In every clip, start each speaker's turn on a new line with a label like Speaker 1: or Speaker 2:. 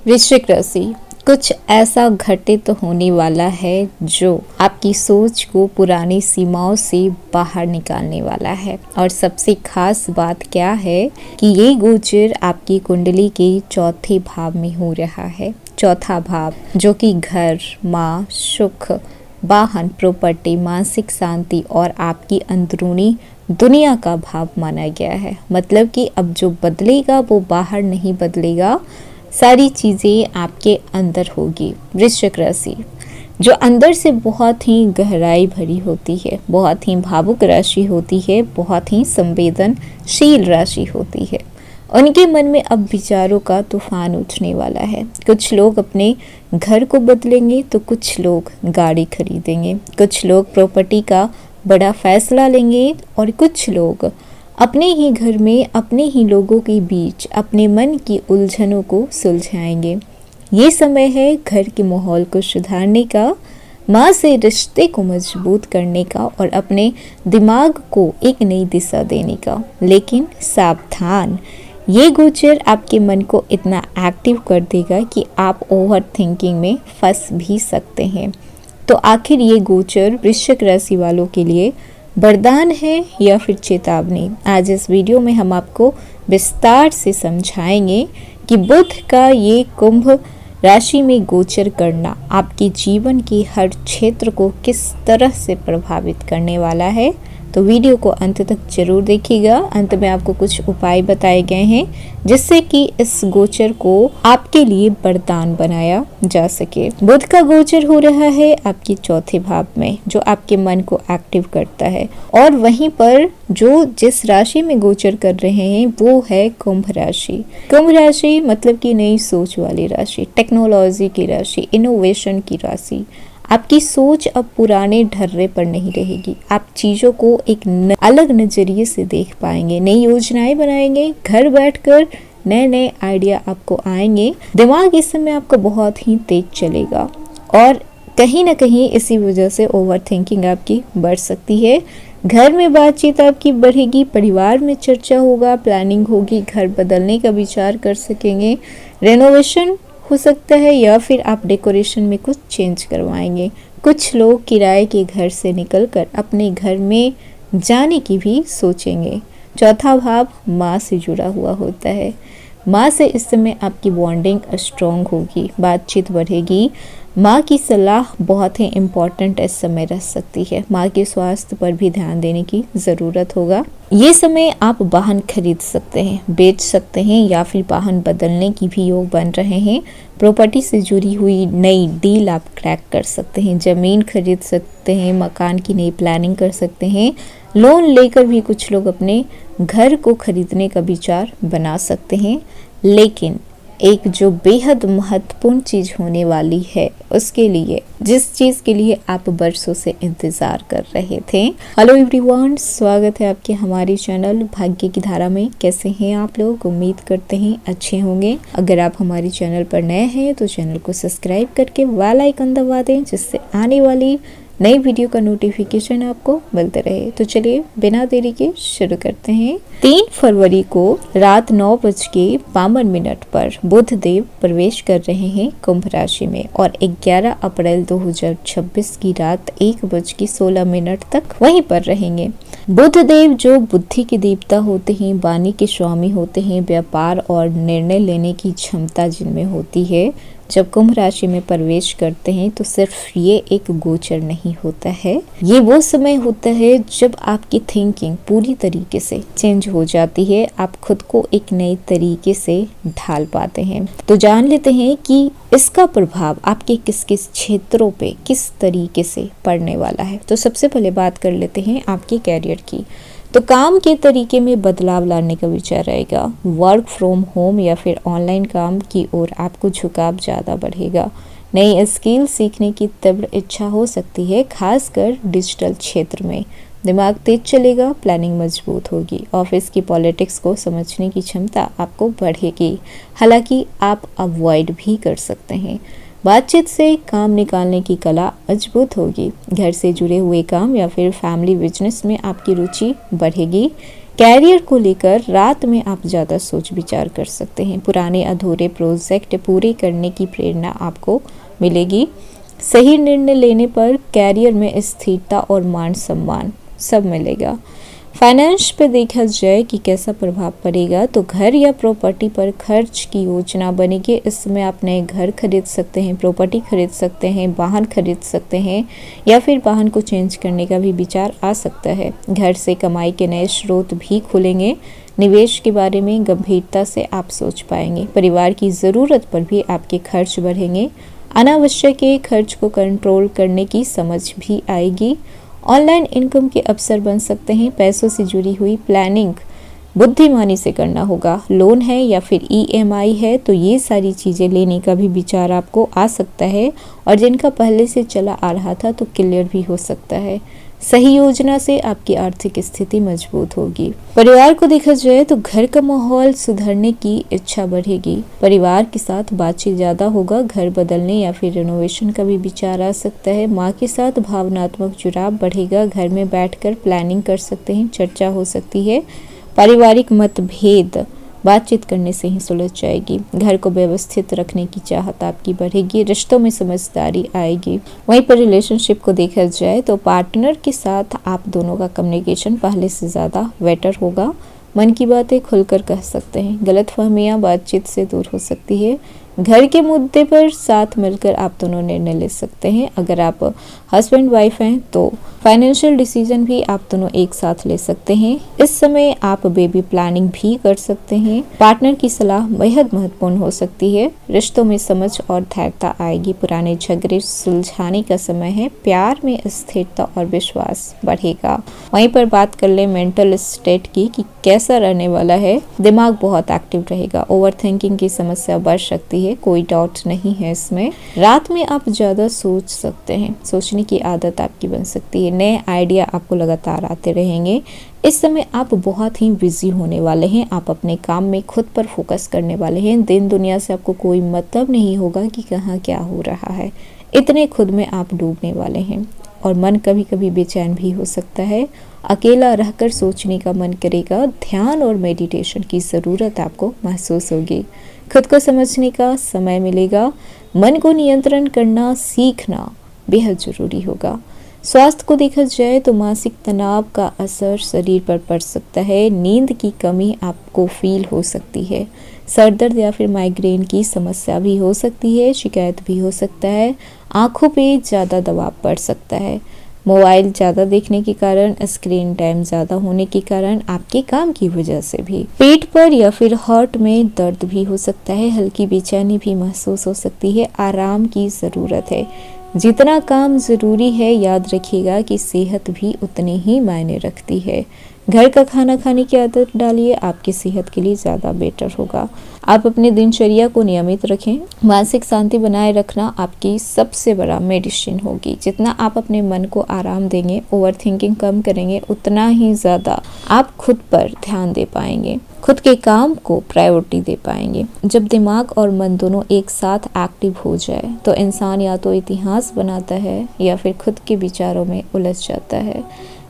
Speaker 1: वृश्चिक राशि, कुछ ऐसा घटित होने वाला है जो आपकी सोच को पुरानी सीमाओं से बाहर निकालने वाला है। और सबसे खास बात क्या है कि ये गोचर आपकी कुंडली के चौथे भाव में हो रहा है। चौथा भाव जो कि घर, माँ, सुख, वाहन, प्रॉपर्टी, मानसिक शांति और आपकी अंदरूनी दुनिया का भाव माना गया है। मतलब कि अब जो बदलेगा वो बाहर नहीं बदलेगा, सारी चीज़ें आपके अंदर होगी। वृश्चिक राशि जो अंदर से बहुत ही गहराई भरी होती है, बहुत ही भावुक राशि होती है, बहुत ही संवेदनशील राशि होती है, उनके मन में अब विचारों का तूफान उठने वाला है। कुछ लोग अपने घर को बदलेंगे तो कुछ लोग गाड़ी खरीदेंगे, कुछ लोग प्रॉपर्टी का बड़ा फैसला लेंगे और कुछ लोग अपने ही घर में अपने ही लोगों के बीच अपने मन की उलझनों को सुलझाएंगे। ये समय है घर के माहौल को सुधारने का, माँ से रिश्ते को मजबूत करने का और अपने दिमाग को एक नई दिशा देने का। लेकिन सावधान, ये गोचर आपके मन को इतना एक्टिव कर देगा कि आप ओवर थिंकिंग में फंस भी सकते हैं। तो आखिर ये गोचर वृश्चिक राशि वालों के लिए वरदान है या फिर चेतावनी? आज इस वीडियो में हम आपको विस्तार से समझाएंगे कि बुध का ये कुंभ राशि में गोचर करना आपके जीवन के हर क्षेत्र को किस तरह से प्रभावित करने वाला है। तो वीडियो को अंत तक जरूर देखिएगा। अंत में आपको कुछ उपाय बताए गए हैं जिससे कि इस गोचर को आपके लिए वरदान बनाया जा सके। बुध का गोचर हो रहा है आपके चौथे भाव में, जो आपके मन को एक्टिव करता है, और वहीं पर जो जिस राशि में गोचर कर रहे हैं वो है कुंभ राशि। कुंभ राशि मतलब कि नई सोच वाली राशि, टेक्नोलॉजी की राशि, इनोवेशन की राशि। आपकी सोच अब पुराने ढर्रे पर नहीं रहेगी। आप चीज़ों को एक अलग नज़रिए से देख पाएंगे, नई योजनाएं बनाएंगे, घर बैठकर नए नए आइडिया आपको आएंगे। दिमाग इस समय आपका बहुत ही तेज चलेगा और कहीं ना कहीं इसी वजह से ओवर थिंकिंग आपकी बढ़ सकती है। घर में बातचीत आपकी बढ़ेगी, परिवार में चर्चा होगा, प्लानिंग होगी, घर बदलने का विचार कर सकेंगे, रेनोवेशन हो सकता है या फिर आप डेकोरेशन में कुछ चेंज करवाएंगे। कुछ लोग किराए के घर से निकलकर अपने घर में जाने की भी सोचेंगे। चौथा भाव माँ से जुड़ा हुआ होता है। माँ से इस समय आपकी बॉन्डिंग स्ट्रॉन्ग होगी, बातचीत बढ़ेगी। माँ की सलाह बहुत ही इम्पॉर्टेंट इस समय रह सकती है। माँ के स्वास्थ्य पर भी ध्यान देने की ज़रूरत होगा। ये समय आप वाहन खरीद सकते हैं, बेच सकते हैं या फिर वाहन बदलने की भी योग बन रहे हैं। प्रॉपर्टी से जुड़ी हुई नई डील आप क्रैक कर सकते हैं, ज़मीन खरीद सकते हैं, मकान की नई प्लानिंग कर सकते हैं। लोन लेकर भी कुछ लोग अपने घर को खरीदने का विचार बना सकते हैं। लेकिन एक जो बेहद महत्वपूर्ण चीज़ होने वाली है, उसके लिए जिस चीज़ के लिए आप बरसों से इंतज़ार कर रहे थे। हेलो एवरीवन, स्वागत है आपके हमारे चैनल भाग्य की धारा में। कैसे हैं आप लोग? उम्मीद करते हैं अच्छे होंगे। अगर आप हमारे चैनल पर नए हैं तो चैनल को सब्सक्राइब करके बेल आइकन दबा दें, जिससे आने वाली नई वीडियो का नोटिफिकेशन आपको मिलते रहे। तो चलिए बिना देरी के शुरू करते हैं। 3 फरवरी को रात 9:52 पर बुध देव प्रवेश कर रहे हैं कुंभ राशि में और 11 अप्रैल 2026 की रात 1:16 तक वहीं पर रहेंगे। बुध देव जो बुद्धि के देवता होते हैं, वाणी के स्वामी होते हैं, व्यापार और निर्णय लेने की क्षमता जिनमें होती है, जब कुंभ राशि में प्रवेश करते हैं तो सिर्फ ये एक गोचर नहीं होता है, ये वो समय होता है जब आपकी थिंकिंग पूरी तरीके से चेंज हो जाती है। आप खुद को एक नए तरीके से ढाल पाते हैं। तो जान लेते हैं कि इसका प्रभाव आपके किस किस क्षेत्रों पे किस तरीके से पड़ने वाला है। तो सबसे पहले बात कर लेते हैं आपके कैरियर की। तो काम के तरीके में बदलाव लाने का विचार रहेगा। वर्क फ्रॉम होम या फिर ऑनलाइन काम की ओर आपको झुकाव ज़्यादा बढ़ेगा। नई स्किल सीखने की तीव्र इच्छा हो सकती है, खासकर डिजिटल क्षेत्र में। दिमाग तेज चलेगा, प्लानिंग मजबूत होगी। ऑफिस की पॉलिटिक्स को समझने की क्षमता आपको बढ़ेगी, हालांकि आप अवॉइड भी कर सकते हैं। बातचीत से काम निकालने की कला मजबूत होगी। घर से जुड़े हुए काम या फिर फैमिली बिजनेस में आपकी रुचि बढ़ेगी। कैरियर को लेकर रात में आप ज़्यादा सोच विचार कर सकते हैं। पुराने अधूरे प्रोजेक्ट पूरे करने की प्रेरणा आपको मिलेगी। सही निर्णय लेने पर कैरियर में स्थिरता और मान सम्मान सब मिलेगा। फाइनेंस पे देखा जाए कि कैसा प्रभाव पड़ेगा, तो घर या प्रॉपर्टी पर खर्च की योजना बनेगी। इस समय आप नए घर खरीद सकते हैं, प्रॉपर्टी खरीद सकते हैं, वाहन खरीद सकते हैं या फिर वाहन को चेंज करने का भी विचार आ सकता है। घर से कमाई के नए स्रोत भी खुलेंगे। निवेश के बारे में गंभीरता से आप सोच पाएंगे। परिवार की ज़रूरत पर भी आपके खर्च बढ़ेंगे। अनावश्यक के खर्च को कंट्रोल करने की समझ भी आएगी। ऑनलाइन इनकम के अवसर बन सकते हैं। पैसों से जुड़ी हुई प्लानिंग बुद्धिमानी से करना होगा। लोन है या फिर EMI है, तो ये सारी चीज़ें लेने का भी विचार आपको आ सकता है और जिनका पहले से चला आ रहा था तो क्लियर भी हो सकता है। सही योजना से आपकी आर्थिक स्थिति मजबूत होगी। परिवार को देखा जाए तो घर का माहौल सुधरने की इच्छा बढ़ेगी। परिवार के साथ बातचीत ज़्यादा होगा। घर बदलने या फिर रिनोवेशन का भी विचार आ सकता है। माँ के साथ भावनात्मक जुड़ाव बढ़ेगा। घर में बैठकर प्लानिंग कर सकते हैं, चर्चा हो सकती है। पारिवारिक मतभेद बातचीत करने से ही सुलझ जाएगी। घर को व्यवस्थित रखने की चाहत आपकी बढ़ेगी। रिश्तों में समझदारी आएगी। वहीं पर रिलेशनशिप को देखा जाए तो पार्टनर के साथ आप दोनों का कम्युनिकेशन पहले से ज़्यादा बेटर होगा। मन की बातें खुलकर कह सकते हैं। गलतफहमियां बातचीत से दूर हो सकती है। घर के मुद्दे पर साथ मिलकर आप दोनों निर्णय ले सकते हैं। अगर आप हस्बैंड वाइफ हैं तो फाइनेंशियल डिसीजन भी आप दोनों एक साथ ले सकते हैं। इस समय आप बेबी प्लानिंग भी कर सकते हैं। पार्टनर की सलाह बेहद महत्वपूर्ण हो सकती है। रिश्तों में समझ और धैर्यता आएगी। पुराने झगड़े सुलझाने का समय है। प्यार में स्थिरता और विश्वास बढ़ेगा। वहीं पर बात कर ले मेंटल स्टेट की कि कैसा रहने वाला है। दिमाग बहुत एक्टिव रहेगा। ओवर थिंकिंग की समस्या बढ़ सकती है, कोई डाउट नहीं है इसमें। रात में आप ज़्यादा सोच सकते हैं। सोचने की आदत आपकी बन सकती है। नए आइडिया आपको लगातार आते रहेंगे। इस समय आप बहुत ही बिजी होने वाले हैं। आप अपने काम में खुद पर फोकस करने वाले हैं। दिन दुनिया से आपको कोई मतलब नहीं होगा कि कहाँ क्या हो रहा है। इतने खुद में आप डूबने वाले हैं और मन कभी कभी बेचैन भी हो सकता है। अकेला रहकर सोचने का मन करेगा। ध्यान और मेडिटेशन की ज़रूरत आपको महसूस होगी। खुद को समझने का समय मिलेगा। मन को नियंत्रण करना सीखना बेहद ज़रूरी होगा। स्वास्थ्य को देखा जाए तो मानसिक तनाव का असर शरीर पर पड़ सकता है। नींद की कमी आपको फील हो सकती है। सर दर्द या फिर माइग्रेन की समस्या भी हो सकती है। शिकायत भी हो सकता है। आँखों पे ज़्यादा दबाव पड़ सकता है। मोबाइल ज़्यादा देखने के कारण, स्क्रीन टाइम ज़्यादा होने के कारण, आपके काम की वजह से भी पेट पर या फिर हार्ट में दर्द भी हो सकता है। हल्की बेचैनी भी महसूस हो सकती है। आराम की ज़रूरत है। जितना काम ज़रूरी है, याद रखिएगा कि सेहत भी उतनी ही मायने रखती है। घर का खाना खाने की आदत डालिए, आपकी सेहत के लिए ज़्यादा बेटर होगा। आप अपने दिनचर्या को नियमित रखें। मानसिक शांति बनाए रखना आपकी सबसे बड़ा मेडिसिन होगी। जितना आप अपने मन को आराम देंगे, ओवर थिंकिंग कम करेंगे, उतना ही ज़्यादा आप खुद पर ध्यान दे पाएंगे। खुद के काम को प्रायोरिटी दे पाएंगे। जब दिमाग और मन दोनों एक साथ एक्टिव हो जाए तो इंसान या तो इतिहास बनाता है या फिर खुद के विचारों में उलझ जाता है।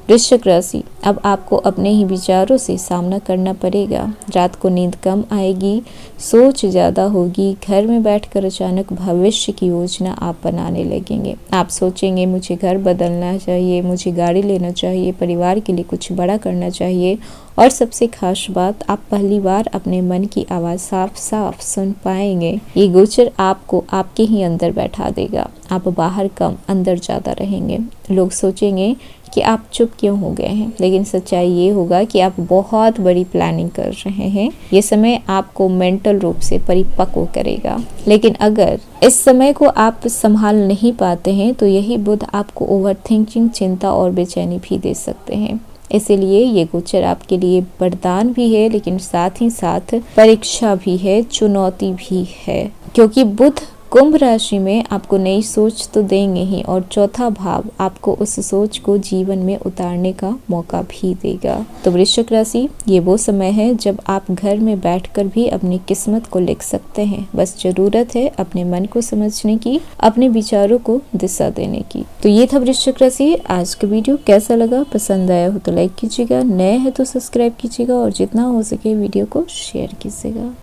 Speaker 1: वृश्चिक राशि, अब आपको अपने ही विचारों से सामना करना पड़ेगा। रात को नींद कम आएगी, सोच ज़्यादा होगी। घर में बैठकर अचानक भविष्य की योजना आप बनाने लगेंगे। आप सोचेंगे मुझे घर बदलना चाहिए, मुझे गाड़ी लेना चाहिए, परिवार के लिए कुछ बड़ा करना चाहिए। और सबसे खास बात, आप पहली बार अपने मन की आवाज़ साफ साफ सुन पाएंगे। ये गोचर आपको आपके ही अंदर बैठा देगा। आप बाहर कम, अंदर ज़्यादा रहेंगे। लोग सोचेंगे कि आप चुप क्यों हो गए हैं, लेकिन सच्चाई ये होगा कि आप बहुत बड़ी प्लानिंग कर रहे हैं। ये समय आपको मेंटल रूप से परिपक्व करेगा। लेकिन अगर इस समय को आप संभाल नहीं पाते हैं तो यही बुध आपको ओवर थिंकिंग, चिंता और बेचैनी भी दे सकते हैं। इसीलिए ये गोचर आपके लिए वरदान भी है, लेकिन साथ ही साथ परीक्षा भी है, चुनौती भी है। क्योंकि बुध कुंभ राशि में आपको नई सोच तो देंगे ही, और चौथा भाव आपको उस सोच को जीवन में उतारने का मौका भी देगा। तो वृश्चिक राशि, ये वो समय है जब आप घर में बैठकर भी अपनी किस्मत को लिख सकते हैं। बस जरूरत है अपने मन को समझने की, अपने विचारों को दिशा देने की। तो ये था वृश्चिक राशि। आज का वीडियो कैसा लगा, पसंद आया हो तो लाइक कीजिएगा, नए हैं तो सब्सक्राइब कीजिएगा और जितना हो सके वीडियो को शेयर कीजिएगा।